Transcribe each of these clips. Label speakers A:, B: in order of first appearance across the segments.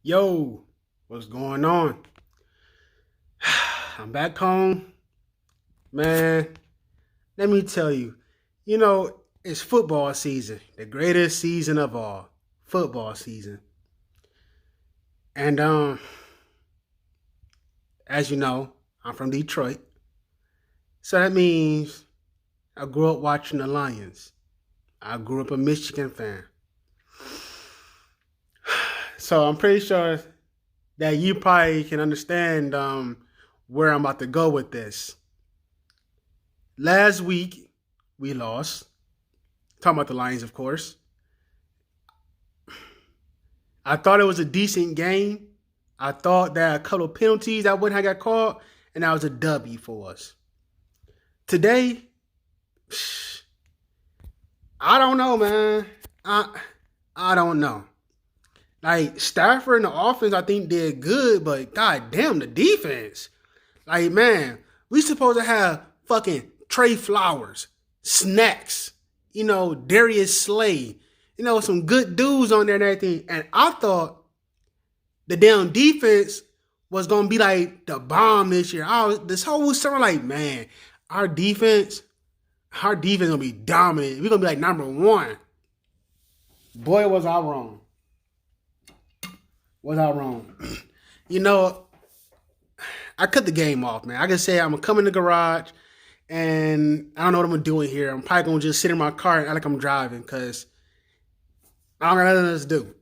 A: Yo, what's going on? I'm back home. Man, let me tell you, it's football season, the greatest season of all. Football season. And as you know, I'm from Detroit. So that means I grew up watching the Lions. I grew up a Michigan fan. So I'm pretty sure that you probably can understand where I'm about to go with this. Last week, we lost. Talking about the Lions, of course. I thought it was a decent game. I thought that a couple of penalties that wouldn't have got called, and that was a W for us. Today, I don't know, man. I don't know. Like Stafford and the offense, I think did good, but god damn the defense. Like, man, we supposed to have fucking Trey Flowers, Snacks, Darius Slay, some good dudes on there and everything. And I thought the damn defense was gonna be like the bomb this year. This whole summer, like, man, our defense, gonna be dominant. We're gonna be like number one. Boy, was I wrong. Was I wrong? you know, I cut the game off, man. I can say I'm gonna come in the garage and I don't know what I'm gonna do in here. I'm probably gonna just sit in my car and act like I'm driving because I don't got nothing else to do.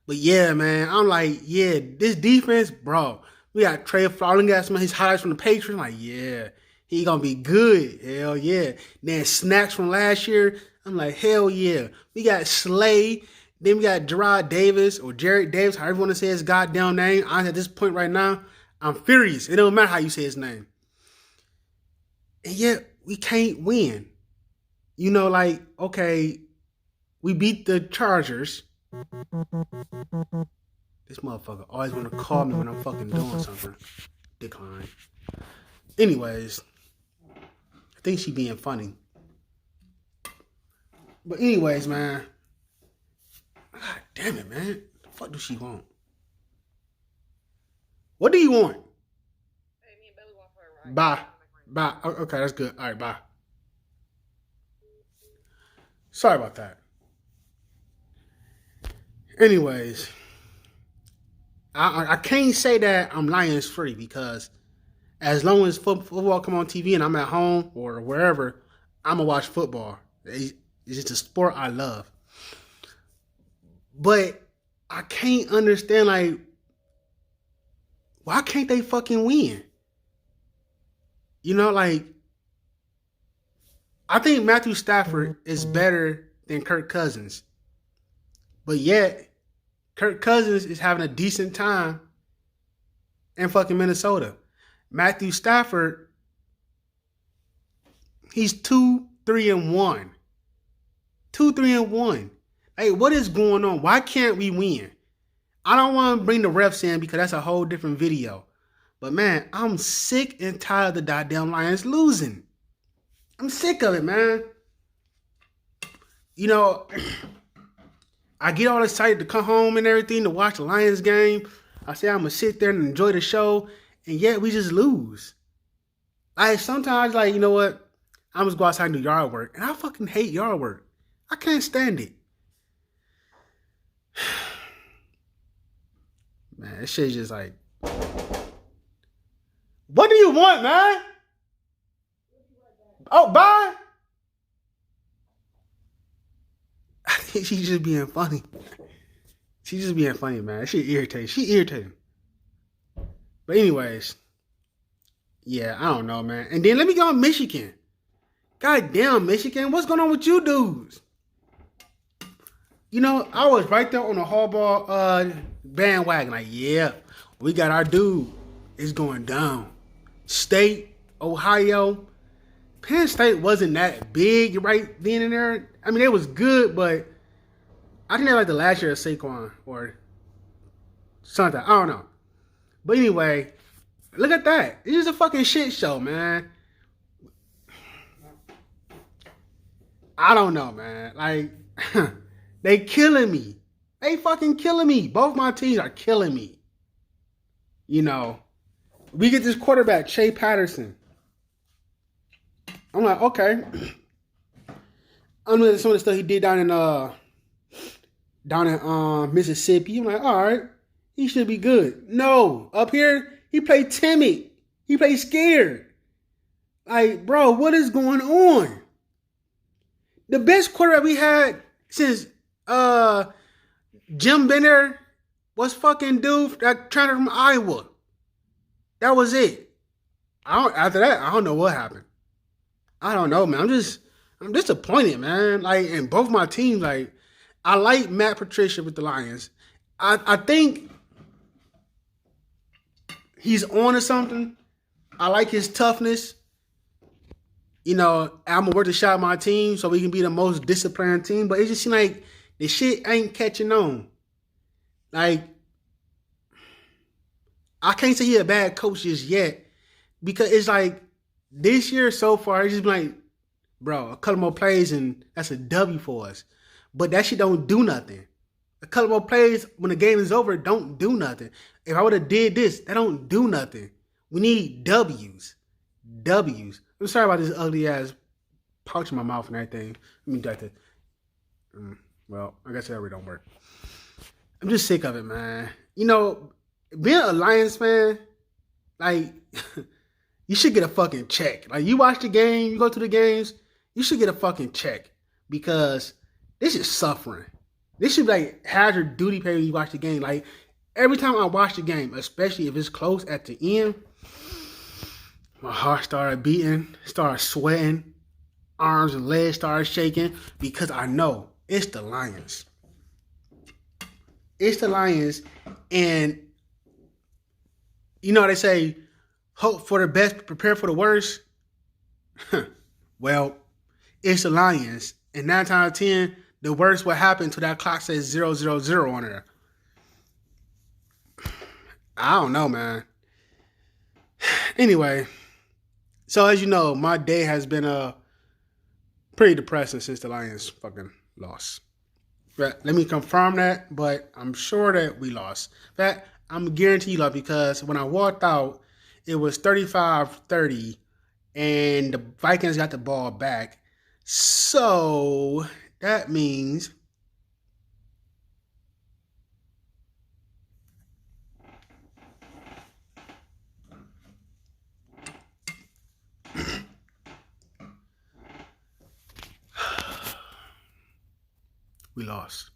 A: But yeah, man, I'm like, yeah, this defense, bro. We got Trey Flowers, got some of his highlights from the Patriots. I'm like, yeah, he gonna be good. Hell yeah. Then snacks from last year. I'm like, hell yeah. We got Slay. Then we got Gerard Davis or Jared Davis, however you want to say his goddamn name. Honestly, at this point right now, I'm furious. It don't matter how you say his name. And yet, we can't win. Like, okay, we beat the Chargers. This motherfucker always want to call me when I'm fucking doing something. Decline. Anyways, I think she being funny. But anyways, man. God damn it, man. The fuck do she want? What do you want? Hey, me and Belly want for a ride. Bye. Bye. Okay, that's good. All right, bye. Sorry about that. Anyways, I can't say that I'm Lions free because as long as football come on TV and I'm at home or wherever, I'm gonna watch football. It's just a sport I love. But I can't understand, like, why can't they fucking win? Like, I think Matthew Stafford is better than Kirk Cousins. But yet, Kirk Cousins is having a decent time in fucking Minnesota. Matthew Stafford, he's 2-3-1. 2-3-1. Hey, what is going on? Why can't we win? I don't want to bring the refs in because that's a whole different video. But man, I'm sick and tired of the goddamn Lions losing. I'm sick of it, man. I get all excited to come home and everything to watch the Lions game. I say I'm going to sit there and enjoy the show, and yet we just lose. Like, sometimes, like, you know what? I'm just go outside and do yard work, and I fucking hate yard work. I can't stand it. Man, this shit's just like, what do you want, man? Oh, bye. I think she's just being funny. She's just being funny, man. She irritating. She irritating. But anyways, yeah, I don't know, man. And then let me go on Michigan. God damn, Michigan. What's going on with you dudes? I was right there on the Harbaugh bandwagon. Like, yeah, we got our dude. It's going down. State, Ohio. Penn State wasn't that big right then and there. I mean, it was good, but I think they like the last year of Saquon or something. I don't know. But anyway, look at that. It's just a fucking shit show, man. I don't know, man. Like, they killing me. They fucking killing me. Both my teams are killing me. You know, we get this quarterback, Shea Patterson. I'm like, okay. I'm looking at some of the stuff he did down in Mississippi. I'm like, all right, he should be good. No, up here, he played timid. He played scared. Like, bro, what is going on? The best quarterback we had since Jim Benner was fucking dude that transferred from Iowa. That was it. After that, I don't know what happened. I don't know, man. I'm disappointed, man. Like, in both my teams, like, I like Matt Patricia with the Lions. I think he's on to something. I like his toughness. You know, I'm going to work to shot my team so we can be the most disciplined team. But it just seems like the shit ain't catching on. Like, I can't say he's a bad coach just yet. Because it's like, this year so far, it's just been like, bro, a couple more plays and that's a W for us. But that shit don't do nothing. A couple more plays when the game is over don't do nothing. If I would have did this, that don't do nothing. We need W's. W's. I'm sorry about this ugly ass pouch in my mouth and everything. Let me do that. Well, I guess that really don't work. I'm just sick of it, man. You know, being a Lions fan, like, you should get a fucking check. Like, you watch the game, you go to the games, you should get a fucking check. Because this is suffering. This should be like hazard duty pay when you watch the game. Like, every time I watch the game, especially if it's close at the end, my heart started beating, started sweating, arms and legs started shaking because I know it's the Lions. It's the Lions, and you know they say, hope for the best, prepare for the worst. Well, it's the Lions, and 9 times out of 10, the worst will happen until that clock says 000 on there. I don't know, man. Anyway, so as you know, my day has been pretty depressing since the Lions fucking lost. But let me confirm that, but I'm sure that we lost. In fact, I'm guaranteed you lost because when I walked out, it was 35-30, and the Vikings got the ball back. So that means we lost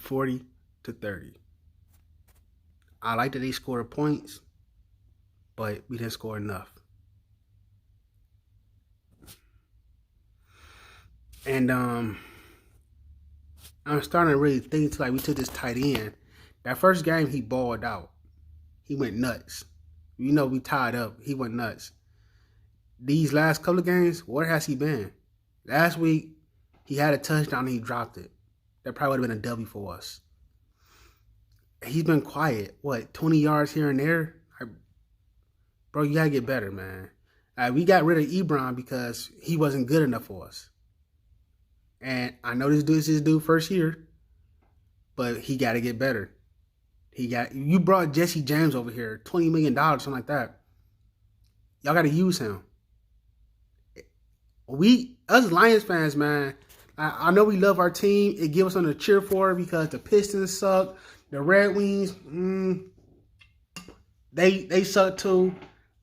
A: 40-30. I like that they scored points, but we didn't score enough. And I'm starting to really think like we took this tight end. That first game he balled out. He went nuts. You know we tied up. He went nuts. These last couple of games, where has he been? Last week he had a touchdown and he dropped it. That probably would have been a W for us. He's been quiet. What, 20 yards here and there? Bro, you gotta get better, man. We got rid of Ebron because he wasn't good enough for us. And I know this is his dude first year, but he got to get better. You brought Jesse James over here, $20 million, something like that. Y'all got to use him. Us Lions fans, man, I know we love our team. It gives us something to cheer for because the Pistons suck. The Red Wings, they suck too.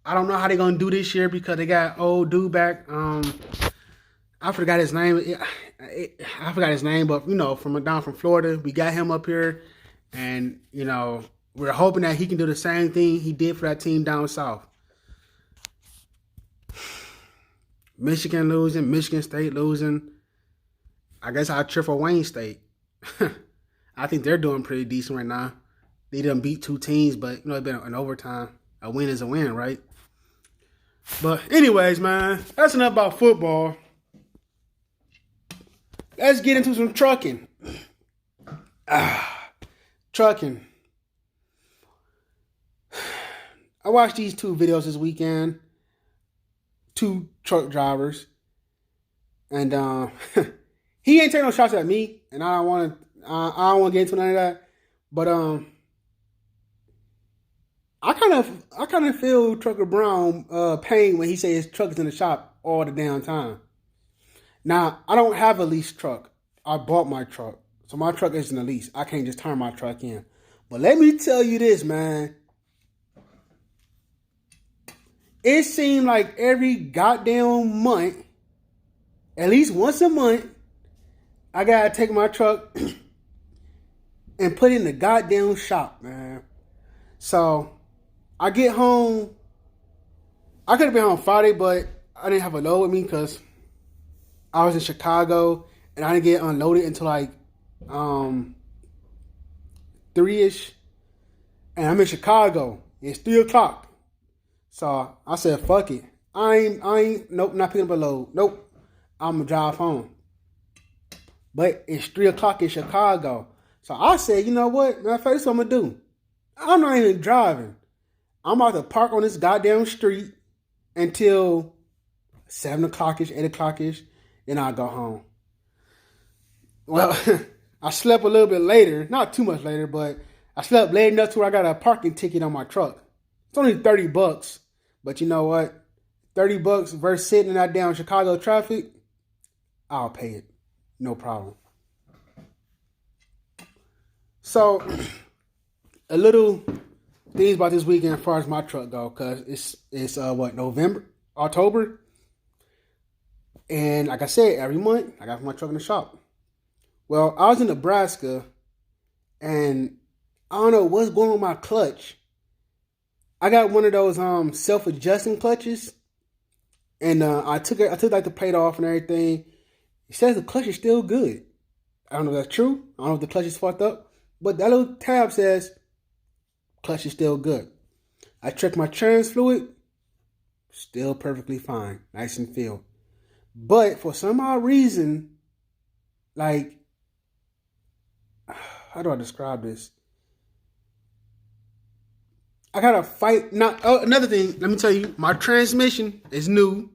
A: I don't know how they're going to do this year because they got old dude back. I forgot his name. I forgot his name, but, you know, down from Florida, we got him up here. And, you know, we're hoping that he can do the same thing he did for that team down south. Michigan losing, Michigan State losing. I guess I'll cheer for Wayne State. I think they're doing pretty decent right now. They done beat 2 teams, but, you know, it's been an overtime. A win is a win, right? But anyways, man, that's enough about football. Let's get into some trucking. Trucking. I watched these 2 videos this weekend. 2 truck drivers. And he ain't taking no shots at me. And I don't want to, I don't want to get into none of that. But I kind of feel Trucker Brown pain when he says his truck is in the shop all the damn time. Now I don't have a leased truck. I bought my truck, so my truck isn't a lease. I can't just turn my truck in. But let me tell you this, man. It seemed like every goddamn month, at least once a month, I gotta take my truck and put it in the goddamn shop, man. So I get home. I could have been home Friday, but I didn't have a load with me because I was in Chicago and I didn't get unloaded until like 3ish. And I'm in Chicago. It's 3 o'clock. So I said, fuck it. Nope, not picking up a load. Nope. I'm gonna drive home. But it's 3 o'clock in Chicago. So I said, you know what? Matter of fact, this is what I'm gonna do. I'm not even driving. I'm about to park on this goddamn street until 7 o'clock-ish, 8 o'clock-ish. Then I'll go home. Well, I slept a little bit later. Not too much later, but I slept late enough to where I got a parking ticket on my truck. It's only $30. But you know what? $30 versus sitting in that damn Chicago traffic, I'll pay it. No problem. So, a little things about this weekend as far as my truck go, because it's October? And like I said, every month, I got my truck in the shop. Well, I was in Nebraska, and I don't know what's going on with my clutch. I got one of those self-adjusting clutches, and I took like the plate off and everything. It says the clutch is still good. I don't know if that's true. I don't know if the clutch is fucked up, but that little tab says clutch is still good. I checked my trans fluid, still perfectly fine, nice and filled. But for some odd reason, like, how do I describe this? I gotta fight. Another thing, let me tell you, my transmission is new.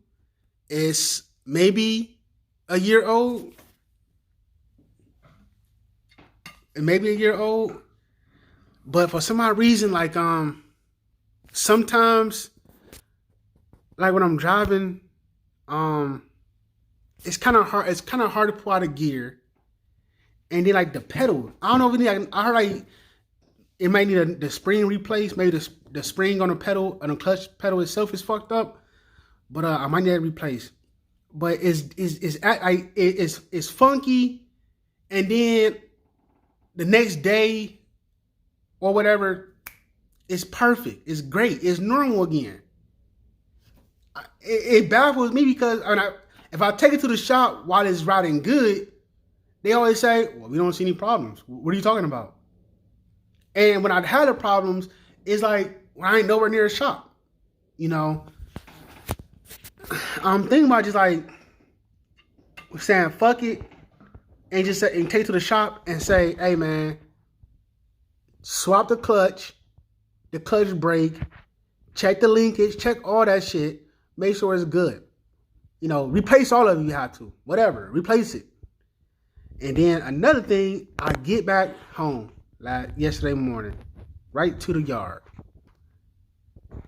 A: It's maybe a year old. But for some odd reason, like sometimes, like when I'm driving, it's kind of hard. It's kind of hard to pull out a gear, and then like the pedal. I don't know if I heard like it might need the spring replaced. Maybe the spring on the pedal and the clutch pedal itself is fucked up. But I might need it replaced. But it's funky, and then the next day or whatever, it's perfect. It's great. It's normal again. It baffles me because if I take it to the shop while it's riding good, they always say, "Well, we don't see any problems." What are you talking about? And when I've had the problems, it's like when I ain't nowhere near a shop. You know, I'm thinking about just like saying fuck it and just take it to the shop and say, "Hey man, swap the clutch brake, check the linkage, check all that shit, make sure it's good. You know, replace all of it if you have to, whatever, replace it." And then another thing, I get back home like yesterday morning, right to the yard.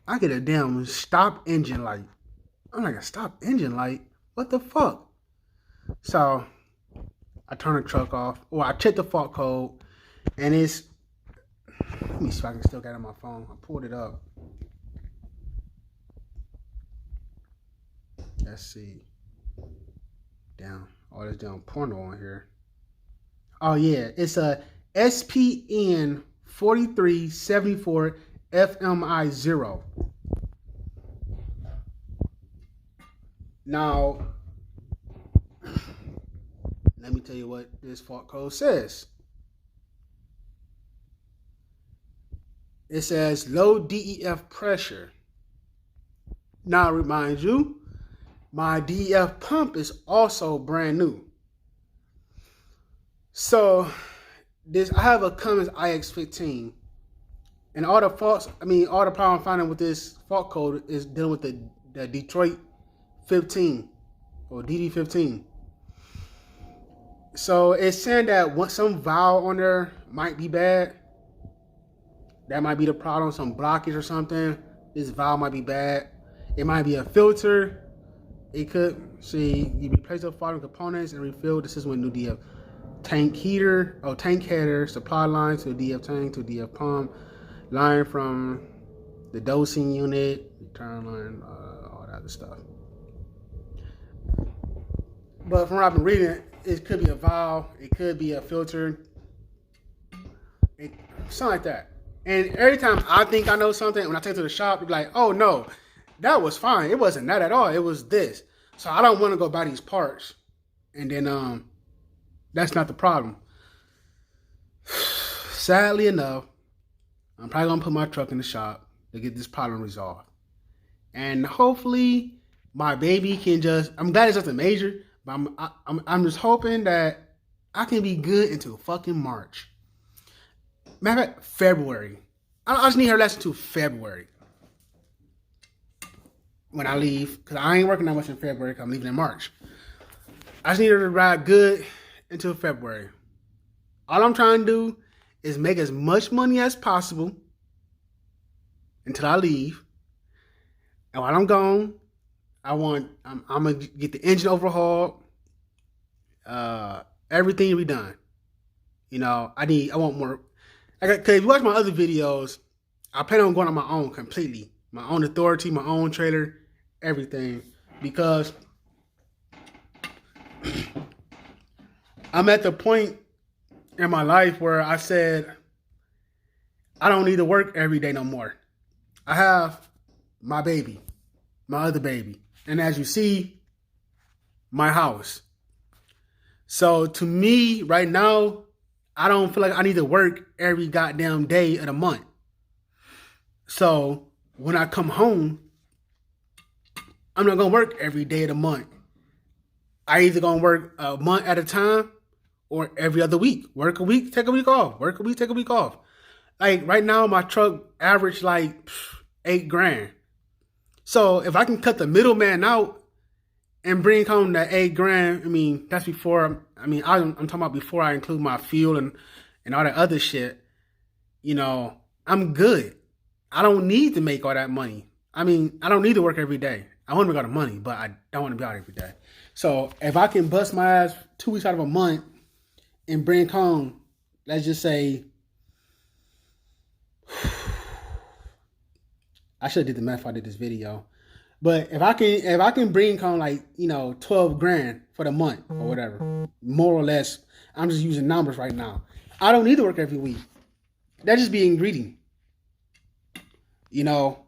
A: I get a damn stop engine light. I'm like, a stop engine light? What the fuck? So I turn the truck off, or I check the fault code, and it's, let me see if I can still get it on my phone. I pulled it up. Let's see. Damn, all this damn porno on here. Oh yeah, it's a SPN 4374 FMI0. Now, let me tell you what this fault code says. It says low DEF pressure. Now, I remind you, my DEF pump is also brand new. So, I have a Cummins IX15. And all the problem I'm finding with this fault code is dealing with the Detroit 15 or DD15. So it's saying that some valve on there might be bad. That might be the problem. Some blockage or something. This valve might be bad. It might be a filter. It could see you replace the following components and refill the system with new DF tank heater, tank header, supply line to the DF tank to DF pump, line from the dosing unit, return line, all that other stuff. But from what I've been reading, it could be a valve, it could be a filter, something like that. And every time I think I know something, when I take it to the shop, it's like, oh no, that was fine. It wasn't that at all. It was this. So I don't want to go buy these parts. And then that's not the problem. Sadly enough, I'm probably gonna put my truck in the shop to get this problem resolved. And hopefully my baby can I'm glad it's nothing major, but I'm just hoping that I can be good until fucking March. Matter of fact, February. I just need her last until February. When I leave, because I ain't working that much in February, because I'm leaving in March. I just need her to ride good until February. All I'm trying to do is make as much money as possible until I leave. And while I'm gone, I'm gonna get the engine overhauled. Everything to be done. You know, I want more. Because if you watch my other videos, I plan on going on my own completely. My own authority, my own trailer, everything. Because I'm at the point in my life where I said, I don't need to work every day no more. I have my baby, my other baby. And as you see, my house. So to me, right now, I don't feel like I need to work every goddamn day of the month. So when I come home, I'm not gonna work every day of the month. I either gonna work a month at a time or every other week. Work a week, take a week off. Work a week, take a week off. Like right now, my truck averaged like $8,000. So if I can cut the middleman out and bring home that $8,000, I mean, that's before, I'm talking about before I include my fuel and all that other shit, you know, I'm good. I don't need to make all that money. I mean, I don't need to work every day. I want to make all the money, but I don't want to be out every day. So if I can bust my ass 2 weeks out of a month and bring home, let's just say, I should have did the math before I did this video. But if I can bring home like, you know, $12,000 for the month or whatever, more or less, I'm just using numbers right now. I don't need to work every week. That's just being greedy. You know,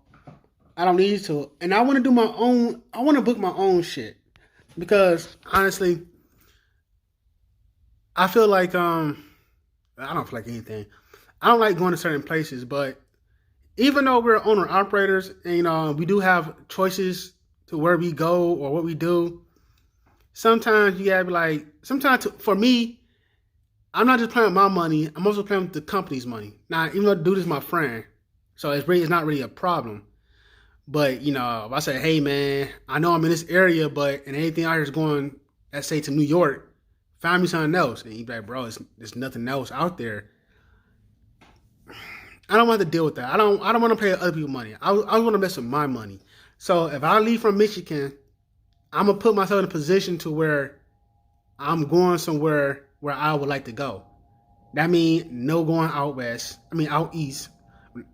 A: I don't need to. And I want to do my own, I want to book my own shit. Because honestly, I feel like, I don't feel like anything. I don't like going to certain places, but even though we're owner operators and, you know, we do have choices to where we go or what we do, sometimes you gotta be like, for me, I'm not just playing with my money, I'm also playing with the company's money. Now, even though the dude is my friend, so it's not really a problem. But, you know, if I say, hey man, I know I'm in this area, and anything out here is going, let's say to New York, find me something else. And you'd be like, bro, there's nothing else out there. I don't want to deal with that. I don't want to pay other people money. I want to mess with my money. So if I leave from Michigan, I'm gonna put myself in a position to where I'm going somewhere where I would like to go. That means no going out west. Out east.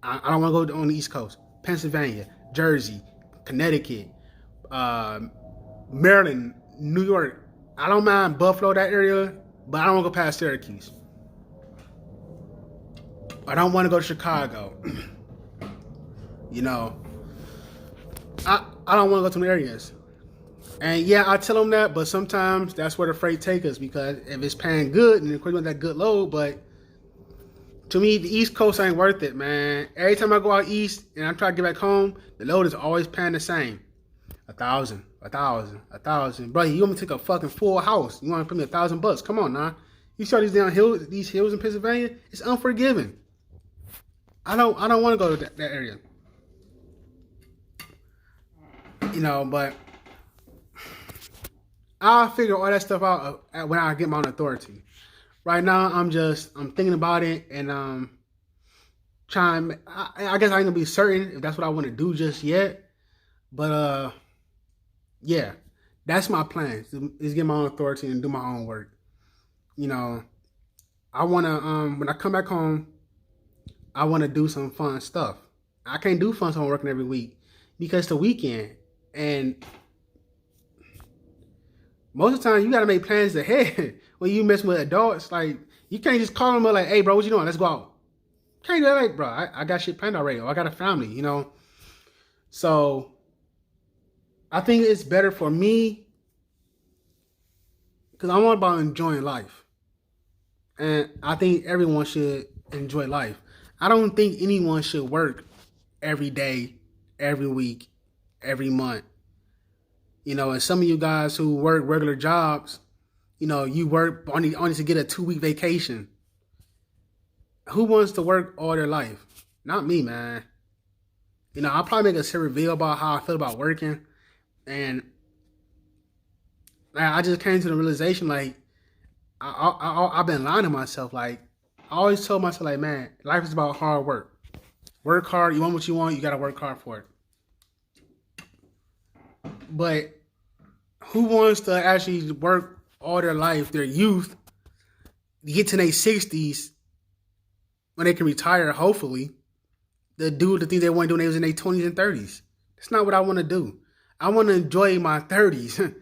A: I don't want to go on the East Coast. Pennsylvania, Jersey, Connecticut, Maryland, New York. I don't mind Buffalo, that area, but I don't want to go past Syracuse. I don't want to go to Chicago. You know, I don't want to go to the areas. And yeah, I tell them that, but sometimes that's where the freight take us, because if it's paying good and of course you want that good load, but to me, the East Coast ain't worth it, man. Every time I go out east and I try to get back home, the load is always paying the same. $1,000, $1,000. Bro, you want me to take a fucking full house? You want to put me $1,000? Come on, now. You saw these hills in Pennsylvania? It's unforgiving. I don't want to go to that area. You know, but I'll figure all that stuff out when I get my own authority. Right now, I'm thinking about it and trying. I guess I ain't gonna be certain if that's what I want to do just yet. But yeah, that's my plan. Is get my own authority and do my own work. You know, I wanna when I come back home, I wanna do some fun stuff. I can't do fun stuff working every week because it's the weekend, and most of the time you gotta make plans ahead. When you mess with adults, like you can't just call them up like, "Hey, bro, what you doing? Let's go out." Can't do that, like, bro. I got shit planned already. Or I got a family, you know. So I think it's better for me because I'm all about enjoying life, and I think everyone should enjoy life. I don't think anyone should work every day, every week, every month. You know, and some of you guys who work regular jobs, you know, you work only to get a 2-week vacation. Who wants to work all their life? Not me, man. You know, I'll probably make a separate video about how I feel about working. And I just came to the realization, like, I've been lying to myself. Like, I always told myself, like, man, life is about hard work. Work hard. You want what you want, you got to work hard for it. But who wants to actually work all their life, their youth, to get to their 60s when they can retire, hopefully, to do the things they want to do when they was in their 20s and 30s? That's not what I want to do. I want to enjoy my 30s.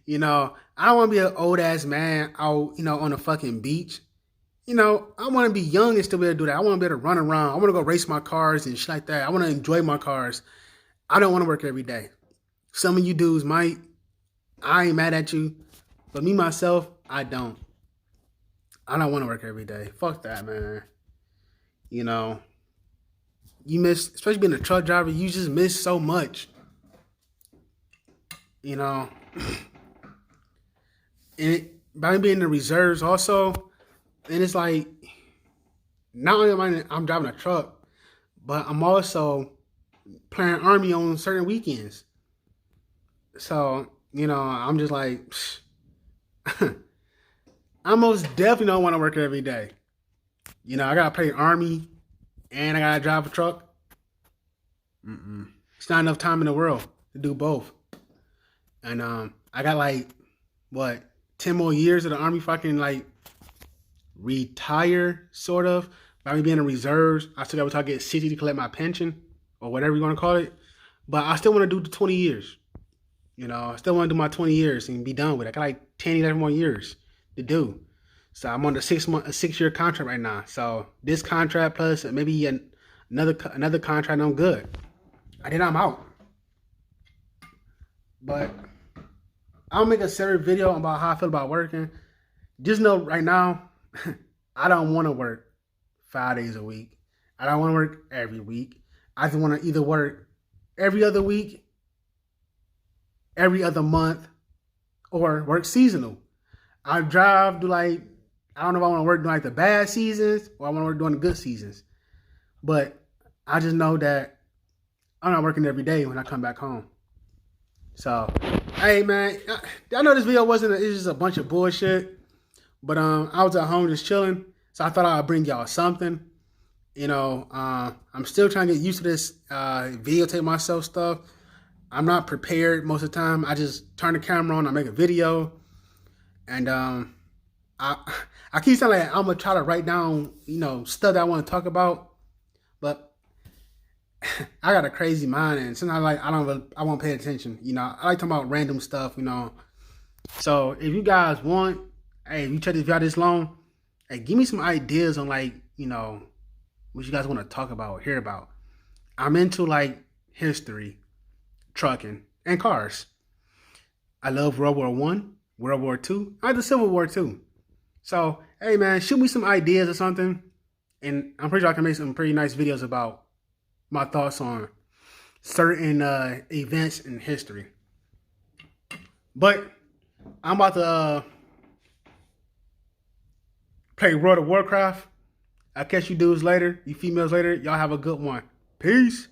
A: You know, I don't want to be an old ass man out, you know, on a fucking beach. You know, I want to be young and still be able to do that. I want to be able to run around. I want to go race my cars and shit like that. I want to enjoy my cars. I don't want to work every day. Some of you dudes might. I ain't mad at you. But me, myself, I don't. I don't want to work every day. Fuck that, man. You know, you miss, especially being a truck driver, you just miss so much. You know, and by being in the reserves also, and it's like, not only am I'm driving a truck, but I'm also playing Army on certain weekends. So, you know, I'm just like, I most definitely don't want to work every day. You know, I gotta play Army and I gotta drive a truck. It's not enough time in the world to do both. And I got like, what, 10 more years of the Army if I can like retire, sort of. By me being in reserves, I still got to get 60 to collect my pension or whatever you want to call it. But I still want to do the 20 years. You know, I still want to do my 20 years and be done with it. I got like 10, 11 more years to do. So I'm on a 6-year contract right now. So this contract plus maybe another contract, and I'm good. And then I'm out. But I'll make a separate video about how I feel about working. Just know right now, I don't want to work 5 days a week. I don't want to work every week. I just want to either work every other week, every other month, or work seasonal. I drive do like, I don't know if I want to work during like the bad seasons or I want to work during the good seasons. But I just know that I'm not working every day when I come back home. So, hey man, I know this video it's just a bunch of bullshit. But I was at home just chilling. So I thought I'd bring y'all something. You know, I'm still trying to get used to this videotape myself stuff. I'm not prepared most of the time. I just turn the camera on, I make a video. And I keep saying like I'm gonna try to write down, you know, stuff that I want to talk about. But I got a crazy mind and sometimes like I won't pay attention. You know, I like talking about random stuff, you know. So if you guys want, hey, if you check this video this long, hey, give me some ideas on like, you know, what you guys want to talk about or hear about. I'm into like history, trucking, and cars. I love World War I, World War II, I like the Civil War too. So, hey man, shoot me some ideas or something. And I'm pretty sure I can make some pretty nice videos about my thoughts on certain events in history. But I'm about to play World of Warcraft. I'll catch you dudes later, you females later. Y'all have a good one. Peace.